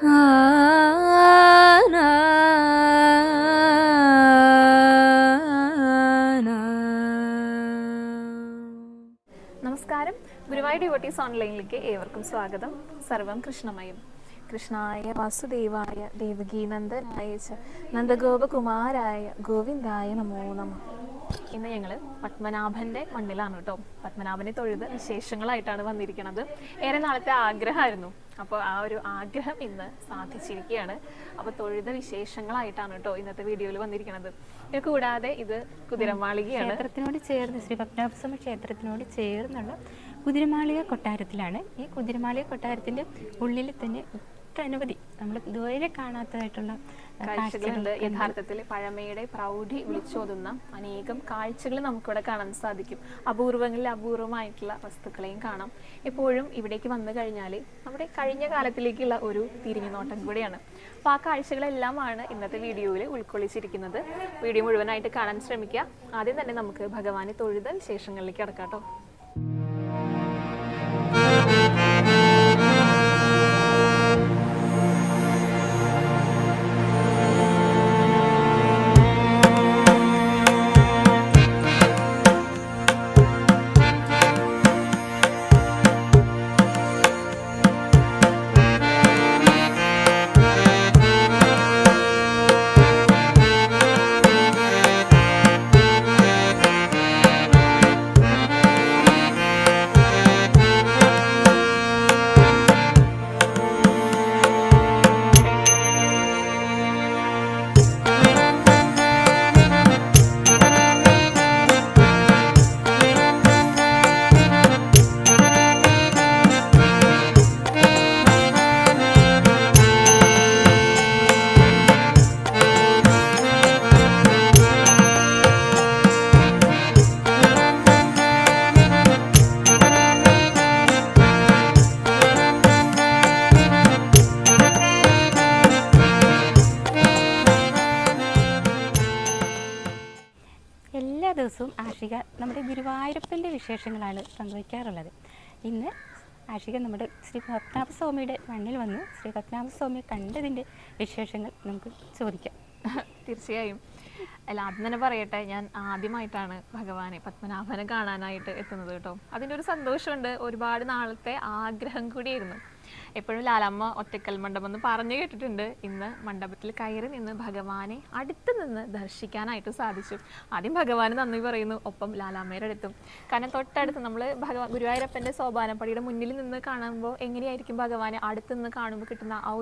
നമസ്കാരം. ഗുരുവായൂർ ഡിവോട്ടീസ് ഓൺലൈനിലേക്ക് ഏവർക്കും സ്വാഗതം. സർവം കൃഷ്ണമയം. കൃഷ്ണായ വാസുദേവായ ദേവകീനന്ദനായ ച നന്ദഗോപകുമാരായ ഗോവിന്ദായ നമോ നമഃ. ഇന്ന് ഞങ്ങൾ പത്മനാഭൻ്റെ മണ്ണിലാണ് കേട്ടോ. പത്മനാഭനെ തൊഴുത് വിശേഷങ്ങളായിട്ടാണ് വന്നിരിക്കുന്നത്. ഏറെ നാളത്തെ ആഗ്രഹമായിരുന്നു. അപ്പോൾ ആ ഒരു ആഗ്രഹം ഇന്ന് സാധിച്ചിരിക്കുകയാണ്. അപ്പോൾ തൊഴുത വിശേഷങ്ങളായിട്ടാണ് കേട്ടോ ഇന്നത്തെ വീഡിയോയിൽ വന്നിരിക്കുന്നത്. ഇത് കൂടാതെ ഇത് കുതിരമാളികയാണ്. ക്ഷേത്രത്തിനോട് ചേർന്ന് ശ്രീ പത്മനാഭസ്വാമി ക്ഷേത്രത്തിനോട് ചേർന്നുള്ള കുതിരമാളിക കൊട്ടാരത്തിലാണ്. ഈ കുതിരമാളിക കൊട്ടാരത്തിൻ്റെ ഉള്ളിൽ തന്നെ ഒട്ടനവധി നമ്മൾ ഇതുവരെ കാണാത്തതായിട്ടുള്ള കാഴ്ചകളുണ്ട്. യഥാർത്ഥത്തിൽ പഴമയുടെ പ്രൗഢി വിളിച്ചോതുന്ന അനേകം കാഴ്ചകൾ നമുക്കിവിടെ കാണാൻ സാധിക്കും. അപൂർവങ്ങളിൽ അപൂർവമായിട്ടുള്ള വസ്തുക്കളെയും കാണാം. എപ്പോഴും ഇവിടേക്ക് വന്നു കഴിഞ്ഞാൽ നമ്മുടെ കഴിഞ്ഞ കാലത്തിലേക്കുള്ള ഒരു തിരിഞ്ഞുനോട്ടം കൂടിയാണ്. അപ്പോൾ ആ കാഴ്ചകളെല്ലാമാണ് ഇന്നത്തെ വീഡിയോയിൽ ഉൾക്കൊള്ളിച്ചിരിക്കുന്നത്. വീഡിയോ മുഴുവനായിട്ട് കാണാൻ ശ്രമിക്കുക. ആദ്യം തന്നെ നമുക്ക് ഭഗവാനെ തൊഴുത വിശേഷങ്ങളിലേക്ക് കടക്കാം കേട്ടോ. എല്ലാ ദിവസവും ആഷിക നമ്മുടെ ഗുരുവായൂരപ്പൻ്റെ വിശേഷങ്ങളാണ് പങ്കുവയ്ക്കാറുള്ളത്. ഇന്ന് ആഷിക നമ്മുടെ ശ്രീ പത്മനാഭസ്വാമിയുടെ മണ്ണിൽ വന്ന് ശ്രീ പത്മനാഭസ്വാമിയെ കണ്ടതിൻ്റെ വിശേഷങ്ങൾ നമുക്ക് ചോദിക്കാം. തീർച്ചയായും. അല്ല, ആദ്യം തന്നെ പറയട്ടെ, ഞാൻ ആദ്യമായിട്ടാണ് ഭഗവാനെ പത്മനാഭനെ കാണാനായിട്ട് എത്തുന്നത് കേട്ടോ. അതിൻ്റെ ഒരു സന്തോഷമുണ്ട്. ഒരുപാട് നാളത്തെ ആഗ്രഹം കൂടിയായിരുന്നു. എപ്പോഴും ലാലമ്മ ഒറ്റക്കൽ മണ്ഡപം എന്ന് പറഞ്ഞു കേട്ടിട്ടുണ്ട്. ഇന്ന് മണ്ഡപത്തിൽ കയറി നിന്ന് ഭഗവാനെ അടുത്ത് നിന്ന് ദർശിക്കാനായിട്ട് സാധിച്ചു. ആദ്യം ഭഗവാന് നന്ദി പറയുന്നു, ഒപ്പം ലാലാമ്മയുടെ അടുത്തും. കാരണം തൊട്ടടുത്ത് നമ്മൾ ഗുരുവായൂരപ്പൻ്റെ സോപാനപ്പടിയുടെ മുന്നിൽ നിന്ന് കാണുമ്പോൾ എങ്ങനെയായിരിക്കും ഭഗവാനെ അടുത്ത് നിന്ന് കാണുമ്പോൾ കിട്ടുന്ന ആ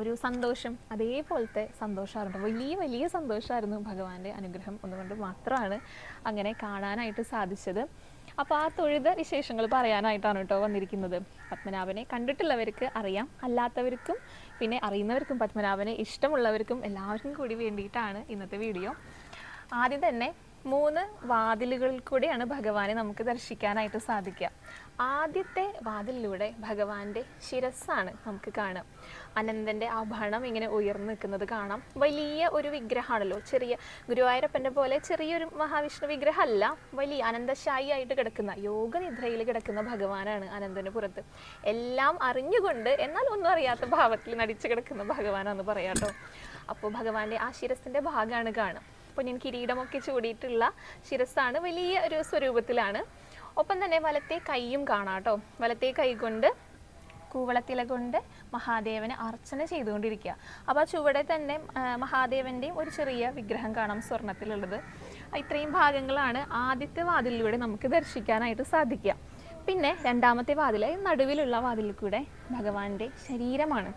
ഒരു സന്തോഷം, അതേപോലത്തെ സന്തോഷമായിരുന്നു. വലിയ സന്തോഷമായിരുന്നു. ഭഗവാന്റെ അനുഗ്രഹം ഒന്നുകൊണ്ട് മാത്രമാണ് അങ്ങനെ കാണാനായിട്ട് സാധിച്ചത്. അപ്പോൾ ആ തൊഴുത വിശേഷങ്ങൾ പറയാനായിട്ടാണ് കേട്ടോ വന്നിരിക്കുന്നത്. പത്മനാഭനെ കണ്ടിട്ടുള്ളവർക്ക് അറിയാം, അല്ലാത്തവർക്കും പിന്നെ അറിയുന്നവർക്കും പത്മനാഭനെ ഇഷ്ടമുള്ളവർക്കും എല്ലാവർക്കും കൂടി വേണ്ടിയിട്ടാണ് ഇന്നത്തെ വീഡിയോ. ആദ്യം തന്നെ 3 വാതിലുകളിൽ കൂടെയാണ് ഭഗവാനെ നമുക്ക് ദർശിക്കാനായിട്ട് സാധിക്കുക. ആദ്യത്തെ വാതിലിലൂടെ ഭഗവാന്റെ ശിരസ്സാണ് നമുക്ക് കാണാം. അനന്തൻ്റെ ആഭരണം ഇങ്ങനെ ഉയർന്നു നിൽക്കുന്നത് കാണാം. വലിയ ഒരു വിഗ്രഹമാണല്ലോ. ചെറിയ ഗുരുവായൂരപ്പൻ്റെ പോലെ ചെറിയൊരു മഹാവിഷ്ണു വിഗ്രഹമല്ല, വലിയ അനന്തശായി ആയിട്ട് കിടക്കുന്ന യോഗനിദ്രയിൽ കിടക്കുന്ന ഭഗവാനാണ് അനന്തന് പുറത്ത്. എല്ലാം അറിഞ്ഞുകൊണ്ട് എന്നാൽ ഒന്നും അറിയാത്ത ഭാവത്തിൽ നടിച്ചു കിടക്കുന്ന ഭഗവാനാണെന്ന് പറയാട്ടോ. അപ്പോൾ ഭഗവാന്റെ ആ ശിരസിൻ്റെ ഭാഗമാണ് കാണാം. പൊന്നിൻ കിരീടമൊക്കെ ചൂടിയിട്ടുള്ള ശിരസ്സാണ്, വലിയ ഒരു സ്വരൂപത്തിലാണ്. ഒപ്പം തന്നെ വലത്തെ കൈയും കാണാം കേട്ടോ. വലത്തെ കൈ കൊണ്ട് കൂവളത്തില കൊണ്ട് മഹാദേവനെ അർച്ചന ചെയ്തുകൊണ്ടിരിക്കുക. അപ്പോൾ ആ ചുവടെ തന്നെ മഹാദേവൻ്റെയും ഒരു ചെറിയ വിഗ്രഹം കാണാം, സ്വർണത്തിലുള്ളത്. ഇത്രയും ഭാഗങ്ങളാണ് ആദ്യത്തെ വാതിലിലൂടെ നമുക്ക് ദർശിക്കാനായിട്ട് സാധിക്കുക. പിന്നെ രണ്ടാമത്തെ വാതിൽ, നടുവിലുള്ള വാതിലിൽ കൂടെ ഭഗവാന്റെ ശരീരമാണ്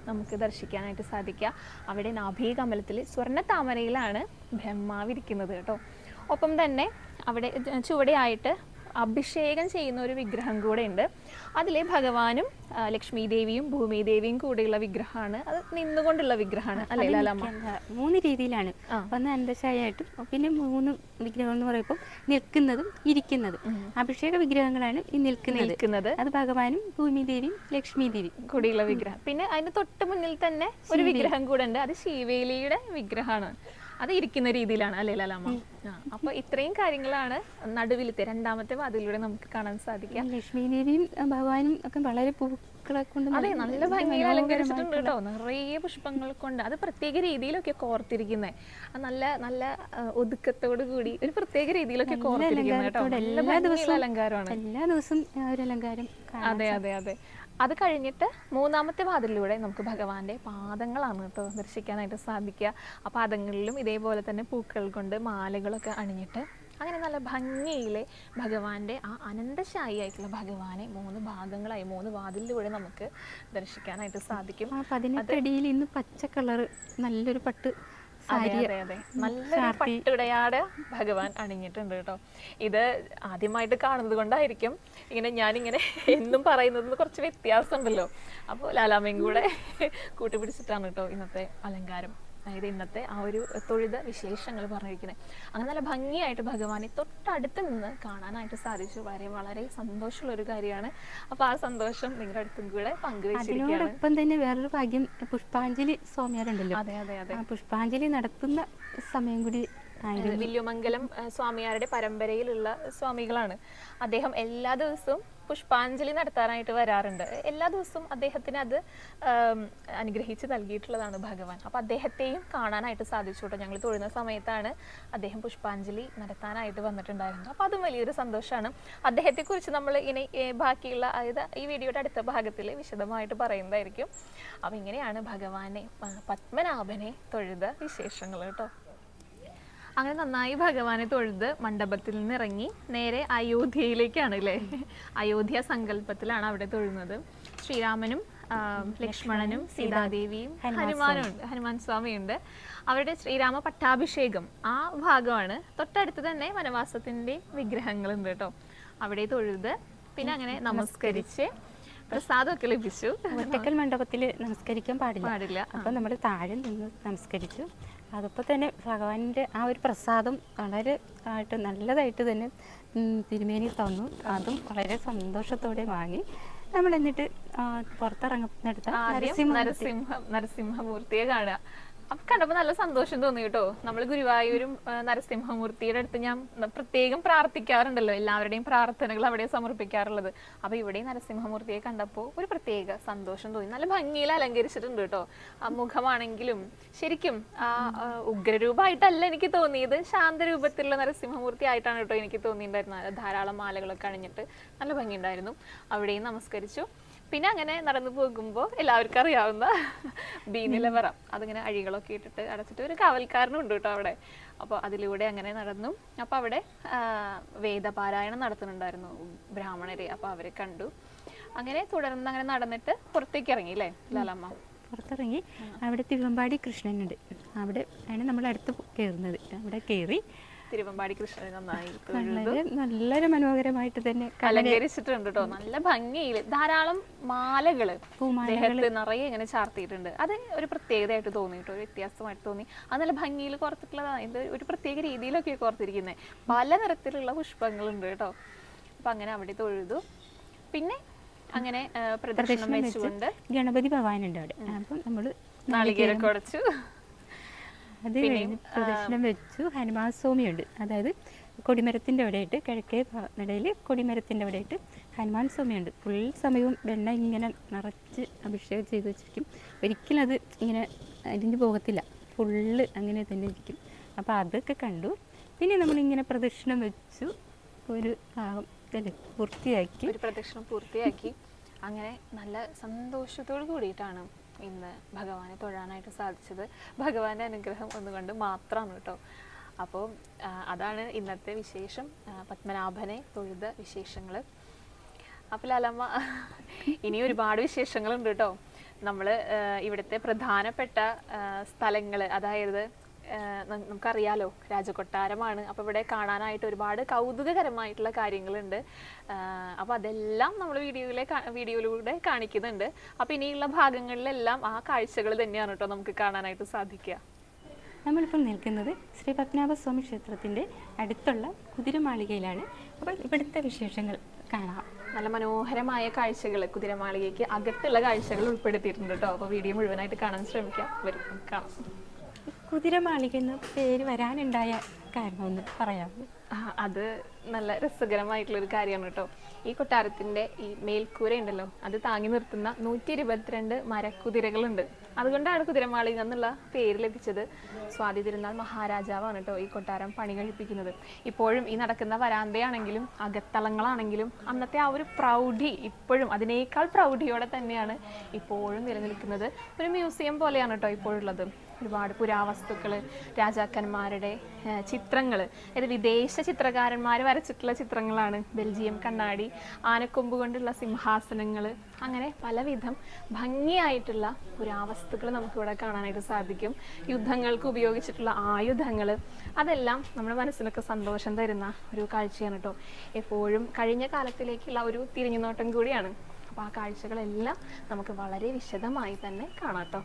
നമുക്ക് ദർശിക്കാനായിട്ട് സാധിക്കുക. അവിടെ നാഭീകമലത്തിൽ സ്വർണ്ണ താമരയിലാണ് ബ്രഹ്മാവിരിക്കുന്നത് കേട്ടോ. ഒപ്പം തന്നെ അവിടെ ചുവടെയായിട്ട് അഭിഷേകം ചെയ്യുന്ന ഒരു വിഗ്രഹം കൂടെ ഉണ്ട്. അതിലെ ഭഗവാനും ലക്ഷ്മി ദേവിയും ഭൂമി ദേവിയും കൂടെയുള്ള വിഗ്രഹമാണ്. അത് നിന്നുകൊണ്ടുള്ള വിഗ്രഹമാണ് അല്ലേ ലാലമ്മ? 3 രീതിയിലാണ്. ഒന്ന് അന്തശായിട്ടും പിന്നെ 3 വിഗ്രഹം എന്ന് പറയുമ്പോൾ നിൽക്കുന്നതും ഇരിക്കുന്നതും. അഭിഷേക വിഗ്രഹങ്ങളാണ് ഈ നിൽക്കുന്നത്. അത് ഭഗവാനും ഭൂമി ദേവിയും ലക്ഷ്മി ദേവിയും കൂടിയുള്ള വിഗ്രഹം. പിന്നെ അതിന് തൊട്ട് മുന്നിൽ തന്നെ ഒരു വിഗ്രഹം കൂടെ ഉണ്ട്. അത് ശിവേലിയുടെ വിഗ്രഹമാണ്. അത് ഇരിക്കുന്ന രീതിയിലാണ് അല്ലേ ലാലമ്മ? അപ്പോൾ ഇത്രയും കാര്യങ്ങളാണ് നടുവിലത്തെ രണ്ടാമത്തെ വാതിലൂടെ നമുക്ക് കാണാൻ സാധിക്കാം. ലക്ഷ്മി ദേവിയും ഭഗവാനും ഒക്കെ വളരെ പൂക്കളെ കൊണ്ട് അതെ, നല്ല ഭംഗിയിൽ അലങ്കരിച്ചിട്ടുണ്ട് കേട്ടോ. നിറയെ പുഷ്പങ്ങൾ കൊണ്ട്, അത് പ്രത്യേക രീതിയിലൊക്കെ കോർത്തിരിക്കുന്നത്. നല്ല നല്ല ഒതുക്കത്തോട് കൂടി ഒരു പ്രത്യേക രീതിയിലൊക്കെ കോർത്തിരിക്കുന്നത് കേട്ടോ. നല്ല ഭംഗിയുള്ള അലങ്കാരമാണ്. എല്ലാ ദിവസവും ഒരു അലങ്കാരം. അതെ അതെ അതെ. അത് കഴിഞ്ഞിട്ട് മൂന്നാമത്തെ വാതിലിലൂടെ നമുക്ക് ഭഗവാന്റെ പാദങ്ങളാണ് കേട്ടോ ദർശിക്കാനായിട്ട് സാധിക്കുക. ആ പാദങ്ങളിലും ഇതേപോലെ തന്നെ പൂക്കൾ കൊണ്ട് മാലകളൊക്കെ അണിഞ്ഞിട്ട് അങ്ങനെ നല്ല ഭംഗിയിലെ ഭഗവാന്റെ ആ അനന്തശായി ആയിട്ടുള്ള ഭഗവാനെ 3 ഭാഗങ്ങളായി 3 വാതിലിലൂടെ നമുക്ക് ദർശിക്കാനായിട്ട് സാധിക്കും. 18 അടിയിൽ ഇന്ന് പച്ച കളർ നല്ലൊരു പട്ട് അതെ അതെ അതെ, നല്ലൊരു പട്ടുടയാട് ഭഗവാൻ അണിഞ്ഞിട്ടുണ്ട് കേട്ടോ. ഇത് ആദ്യമായിട്ട് കാണുന്നത് കൊണ്ടായിരിക്കും ഞാനിങ്ങനെ എന്നും പറയുന്നത് കുറച്ച് വ്യത്യാസം ഉണ്ടല്ലോ. അപ്പോൾ ലാലാമ്മയും കൂടെ കൂട്ടുപിടിച്ചിട്ടാണ് കേട്ടോ ഇന്നത്തെ അലങ്കാരം, അതായത് ഇന്നത്തെ ആ ഒരു തൊഴുത വിശേഷങ്ങൾ പറഞ്ഞിരിക്കുന്നത്. അങ്ങനെ നല്ല ഭംഗിയായിട്ട് ഭഗവാനെ തൊട്ടടുത്ത് നിന്ന് കാണാനായിട്ട് സാധിച്ചു. വളരെ വളരെ സന്തോഷമുള്ള ഒരു കാര്യമാണ്. അപ്പോൾ ആ സന്തോഷം നിങ്ങളുടെ അടുത്തും കൂടെ പങ്കുവെച്ചിരിക്കുകയാണ്. അതിനോടൊപ്പം തന്നെ വേറൊരു ഭാഗ്യം, പുഷ്പാഞ്ജലി സ്വാമിയാരുണ്ടല്ലോ. അതെ അതെ അതെ, പുഷ്പാഞ്ജലി നടത്തുന്ന സമയം കൂടി വില്ലുമംഗലം സ്വാമിയാരുടെ പരമ്പരയിലുള്ള സ്വാമികളാണ്. അദ്ദേഹം എല്ലാ ദിവസവും പുഷ്പാഞ്ജലി നടത്താനായിട്ട് വരാറുണ്ട്. എല്ലാ ദിവസവും അദ്ദേഹത്തിന് അത് അനുഗ്രഹിച്ച് നൽകിയിട്ടുള്ളതാണ് ഭഗവാൻ. അപ്പോൾ അദ്ദേഹത്തെയും കാണാനായിട്ട് സാധിച്ചു കേട്ടോ. ഞങ്ങൾ തൊഴുന്ന സമയത്താണ് അദ്ദേഹം പുഷ്പാഞ്ജലി നടത്താനായിട്ട് വന്നിട്ടുണ്ടായിരുന്നത്. അപ്പോൾ അതും വലിയൊരു സന്തോഷമാണ്. അദ്ദേഹത്തെക്കുറിച്ച് നമ്മൾ ഇനി ബാക്കിയുള്ള, അതായത് ഈ വീഡിയോയുടെ അടുത്ത ഭാഗത്തിൽ വിശദമായിട്ട് പറയുന്നതായിരിക്കും. അപ്പോൾ ഇങ്ങനെയാണ് ഭഗവാനെ പത്മനാഭനെ തൊഴുത വിശേഷങ്ങൾ കേട്ടോ. അങ്ങനെ നന്നായി ഭഗവാനെ തൊഴുത് മണ്ഡപത്തിൽ നിന്ന് ഇറങ്ങി നേരെ അയോധ്യയിലേക്കാണ് അല്ലേ. അയോധ്യ സങ്കല്പത്തിലാണ് അവിടെ തൊഴുന്നത്. ശ്രീരാമനും ലക്ഷ്മണനും സീതാദേവിയും ഹനുമാനും ഉണ്ട്, ഹനുമാൻ സ്വാമിയുണ്ട്. അവരുടെ ശ്രീരാമ പട്ടാഭിഷേകം ആ ഭാഗമാണ്. തൊട്ടടുത്ത് തന്നെ വനവാസത്തിന്റെ വിഗ്രഹങ്ങളുണ്ട് കേട്ടോ. അവിടെ തൊഴുത് പിന്നെ അങ്ങനെ നമസ്കരിച്ച് പ്രസാദമൊക്കെ ലഭിച്ചു. ഒറ്റക്കൽ മണ്ഡപത്തിൽ നമസ്കരിക്കാൻ പാടില്ല. അപ്പം നമ്മൾ താഴെ നിന്ന് നമസ്കരിച്ചു. അതപ്പോൾ തന്നെ ഭഗവാന്റെ ആ ഒരു പ്രസാദം വളരെ നല്ലതായിട്ട് തന്നെ തിരുമേനി തന്നു. അതും വളരെ സന്തോഷത്തോടെ വാങ്ങി നമ്മൾ എന്നിട്ട് പുറത്തിറങ്ങുന്നിടത്ത് നരസിംഹമൂർത്തിയെ കാണുക. അപ്പൊ കണ്ടപ്പോ നല്ല സന്തോഷം തോന്നി കേട്ടോ. നമ്മൾ ഗുരുവായൂരും നരസിംഹമൂർത്തിയുടെ അടുത്ത് ഞാൻ പ്രത്യേകം പ്രാർത്ഥിക്കാറുണ്ടല്ലോ, എല്ലാവരുടെയും പ്രാർത്ഥനകൾ അവിടെ സമർപ്പിക്കാറുള്ളത്. അപ്പൊ ഇവിടെ നരസിംഹമൂർത്തിയെ കണ്ടപ്പോൾ ഒരു പ്രത്യേക സന്തോഷം തോന്നി. നല്ല ഭംഗിയിൽ അലങ്കരിച്ചിട്ടുണ്ട് കേട്ടോ. ആ മുഖമാണെങ്കിലും ശരിക്കും ആ ഉഗ്രരൂപമായിട്ടല്ല എനിക്ക് തോന്നിയത്, ശാന്തരൂപത്തിലുള്ള നരസിംഹമൂർത്തി ആയിട്ടാണ് കേട്ടോ എനിക്ക് തോന്നിയിട്ടുണ്ടായിരുന്നത്. ധാരാളം മാലകളൊക്കെ അണിഞ്ഞിട്ട് നല്ല ഭംഗിയുണ്ടായിരുന്നു. അവിടെയും നമസ്കരിച്ചു. പിന്നെ അങ്ങനെ നടന്നു പോകുമ്പോൾ എല്ലാവർക്കും അറിയാവുന്ന ബീനിലവറ, അതിങ്ങനെ അഴികളൊക്കെ ഇട്ടിട്ട് അടച്ചിട്ട് ഒരു കാവൽക്കാരനും ഉണ്ട് കേട്ടോ അവിടെ. അപ്പോൾ അതിലൂടെ അങ്ങനെ നടന്നു. അപ്പോൾ അവിടെ വേദപാരായണം നടത്തുന്നുണ്ടായിരുന്നു ബ്രാഹ്മണരെ. അപ്പോൾ അവരെ കണ്ടു. അങ്ങനെ തുടർന്ന് അങ്ങനെ നടന്നിട്ട് പുറത്തേക്ക് ഇറങ്ങി അല്ലേ ലാലമ്മ? പുറത്തിറങ്ങി അവിടെ തിരുവമ്പാടി കൃഷ്ണനുണ്ട്, അവിടെ ആണ് നമ്മൾ അടുത്ത് കയറുന്നത്. അവിടെ കയറി തിരുവമ്പാടി കൃഷ്ണനെ നന്നായി നല്ലൊരു മനോഹരമായിട്ട് തന്നെ അലങ്കരിച്ചിട്ടുണ്ട് കേട്ടോ. നല്ല ഭംഗിയിൽ ധാരാളം മാലകള് ദേഹത്ത് നിറയെ ഇങ്ങനെ ചാർത്തിയിട്ടുണ്ട്. അത് ഒരു പ്രത്യേകതയായിട്ട് തോന്നി കേട്ടോ, ഒരു വ്യത്യാസമായിട്ട് തോന്നി. അത് നല്ല ഭംഗിയിൽ കോർത്തിട്ടുള്ളതാണ്. ഇത് ഒരു പ്രത്യേക രീതിയിലൊക്കെ കോർത്തിരിക്കുന്നത്. പല നിറത്തിലുള്ള പുഷ്പങ്ങളുണ്ട് കേട്ടോ. അപ്പൊ അങ്ങനെ അവിടെ തൊഴുതു. പിന്നെ അങ്ങനെ പ്രദക്ഷിണം വെച്ചുകൊണ്ട് ഗണപതി ഭവാനുണ്ട് അവിടെ. അപ്പം നമ്മൾ നാളികേരൊക്കെ ഉടച്ചു. അത് കഴിഞ്ഞ് പ്രദക്ഷിണം വെച്ചു. ഹനുമാൻ സ്വാമിയുണ്ട്, അതായത് കൊടിമരത്തിൻ്റെ അവിടെയായിട്ട്, കിഴക്കേ നടയിൽ കൊടിമരത്തിൻ്റെ അവിടെയായിട്ട് ഹനുമാൻ സ്വാമിയുണ്ട്. ഫുൾ സമയവും വെണ്ണ ഇങ്ങനെ നിറച്ച് അഭിഷേകം ചെയ്ത് വെച്ചിരിക്കും. ഒരിക്കലും അത് ഇങ്ങനെ അരിഞ്ഞു പോകത്തില്ല, ഫുള്ള് അങ്ങനെ തന്നെ ഇരിക്കും. അപ്പോൾ അതൊക്കെ കണ്ടു. പിന്നെ നമ്മളിങ്ങനെ പ്രദക്ഷിണം വെച്ചു, ഒരു ഭാഗം പൂർത്തിയാക്കി. ഒരു പ്രദക്ഷിണം പൂർത്തിയാക്കി. അങ്ങനെ നല്ല സന്തോഷത്തോട് കൂടിയിട്ടാണ് ഇന്ന് ഭഗവാനെ തൊഴാനായിട്ട് സാധിച്ചത്. ഭഗവാന്റെ അനുഗ്രഹം ഒന്നുകൊണ്ട് മാത്രമാണ് കേട്ടോ. അപ്പോൾ അതാണ് ഇന്നത്തെ വിശേഷം, പത്മനാഭനെ തൊഴുത വിശേഷങ്ങൾ. അപ്പോൾ ലാലമ്മ, ഇനി ഒരുപാട് വിശേഷങ്ങളുണ്ട് കേട്ടോ. നമ്മൾ ഇവിടുത്തെ പ്രധാനപ്പെട്ട സ്ഥലങ്ങൾ, അതായത് നമുക്കറിയാലോ രാജകൊട്ടാരമാണ്. അപ്പോൾ ഇവിടെ കാണാനായിട്ട് ഒരുപാട് കൗതുകകരമായിട്ടുള്ള കാര്യങ്ങളുണ്ട്. അപ്പോൾ അതെല്ലാം നമ്മൾ വീഡിയോയിലൂടെ കാണിക്കുന്നുണ്ട്. അപ്പോൾ ഇനിയുള്ള ഭാഗങ്ങളിലെല്ലാം ആ കാഴ്ചകൾ തന്നെയാണ് കേട്ടോ നമുക്ക് കാണാനായിട്ട് സാധിക്കുക. നമ്മളിപ്പോൾ നിൽക്കുന്നത് ശ്രീ പത്മനാഭസ്വാമി ക്ഷേത്രത്തിൻ്റെ അടുത്തുള്ള കുതിരമാളികയിലാണ്. അപ്പോൾ ഇവിടുത്തെ വിശേഷങ്ങൾ കാണാം. നല്ല മനോഹരമായ കാഴ്ചകൾ കുതിരമാളികയ്ക്ക് അകത്തുള്ള കാഴ്ചകൾ ഉൾപ്പെടുത്തിയിട്ടുണ്ട് കേട്ടോ. അപ്പോൾ വീഡിയോ മുഴുവനായിട്ട് കാണാൻ ശ്രമിക്കാം. വരും കാണാം. കുതിരമാളിക എന്ന പേര് വരാനുണ്ടായ കാരണം ഒന്ന് പറയാമോ? അത് നല്ല രസകരമായിട്ടുള്ളൊരു കാര്യമാണ് കേട്ടോ. ഈ കൊട്ടാരത്തിൻ്റെ ഈ മേൽക്കൂര ഉണ്ടല്ലോ, അത് താങ്ങി നിർത്തുന്ന 122 മരക്കുതിരകളുണ്ട്. അതുകൊണ്ടാണ് കുതിരമാളി എന്നുള്ള പേര് ലഭിച്ചത്. സ്വാതി തിരുനാൾ മഹാരാജാവാണ് കേട്ടോ ഈ കൊട്ടാരം പണി കഴിപ്പിക്കുന്നത്. ഇപ്പോഴും ഈ നടക്കുന്ന വരാന്തയാണെങ്കിലും അകത്തളങ്ങളാണെങ്കിലും അന്നത്തെ ആ ഒരു പ്രൗഢി ഇപ്പോഴും അതിനേക്കാൾ പ്രൗഢിയോടെ തന്നെയാണ് ഇപ്പോഴും നിലനിൽക്കുന്നത്. ഒരു മ്യൂസിയം പോലെയാണ് കേട്ടോ ഇപ്പോഴുള്ളത്. ഒരുപാട് പുരാവസ്തുക്കൾ, രാജാക്കന്മാരുടെ ചിത്രങ്ങൾ, അതായത് വിദേശ ചിത്രകാരന്മാർ വരച്ചിട്ടുള്ള ചിത്രങ്ങളാണ്. ബെൽജിയം കണ്ണാടി, ആനക്കൊമ്പ് കൊണ്ടുള്ള സിംഹാസനങ്ങൾ, അങ്ങനെ പലവിധം ഭംഗിയായിട്ടുള്ള പുരാവസ്തുക്കൾ നമുക്കിവിടെ കാണാനായിട്ട് സാധിക്കും. യുദ്ധങ്ങൾക്ക് ഉപയോഗിച്ചിട്ടുള്ള ആയുധങ്ങൾ, അതെല്ലാം നമ്മുടെ മനസ്സിനൊക്കെ സന്തോഷം തരുന്ന ഒരു കാഴ്ചയാണ് കേട്ടോ. എപ്പോഴും കഴിഞ്ഞ കാലത്തിലേക്കുള്ള ഒരു തിരിഞ്ഞുനോട്ടം കൂടിയാണ്. അപ്പോൾ ആ കാഴ്ചകളെല്ലാം നമുക്ക് വളരെ വിശദമായി തന്നെ കാണാം കേട്ടോ.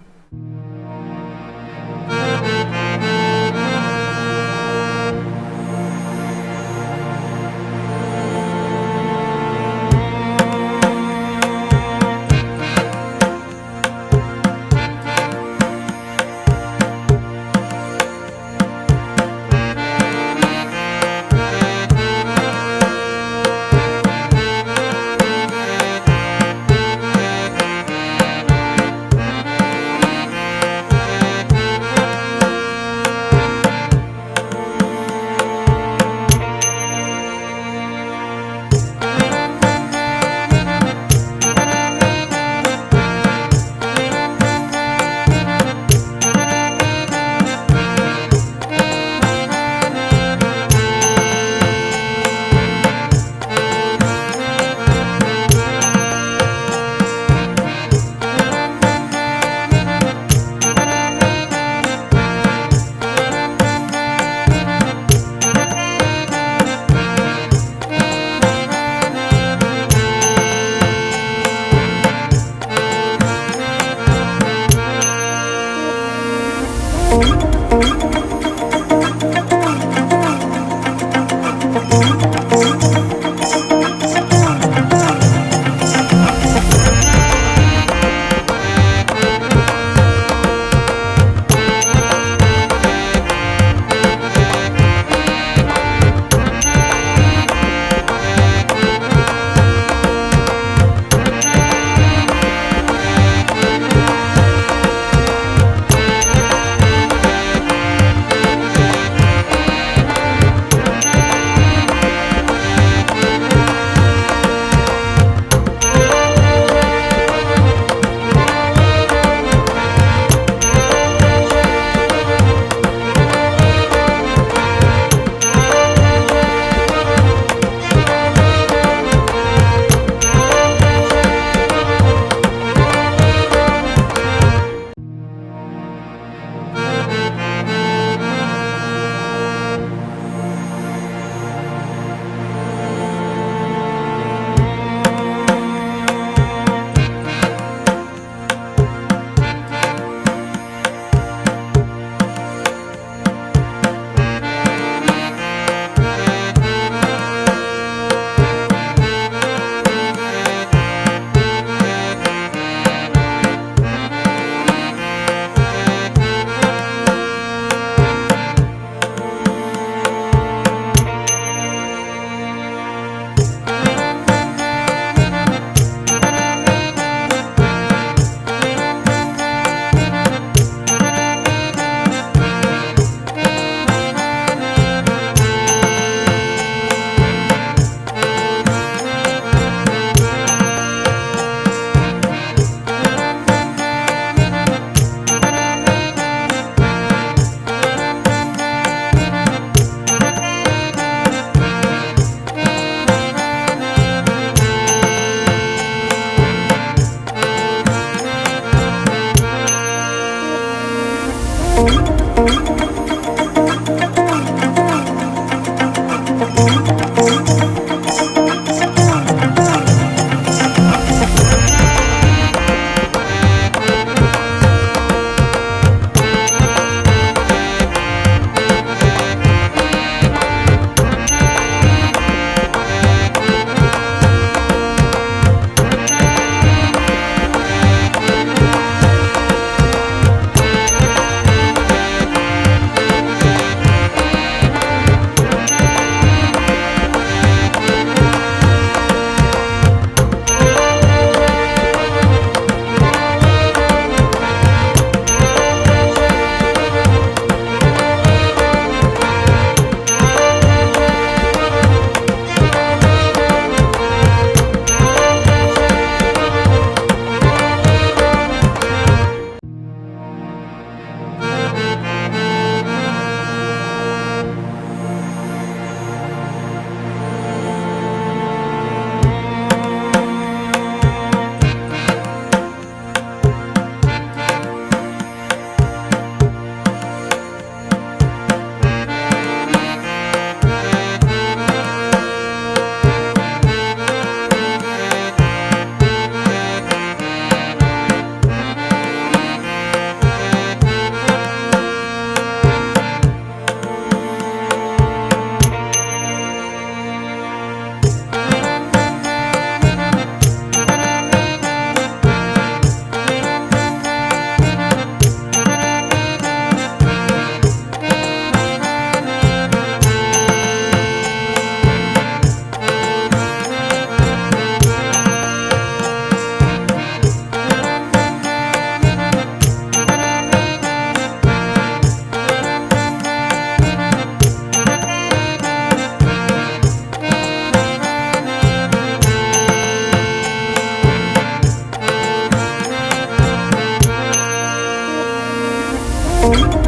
Thank you.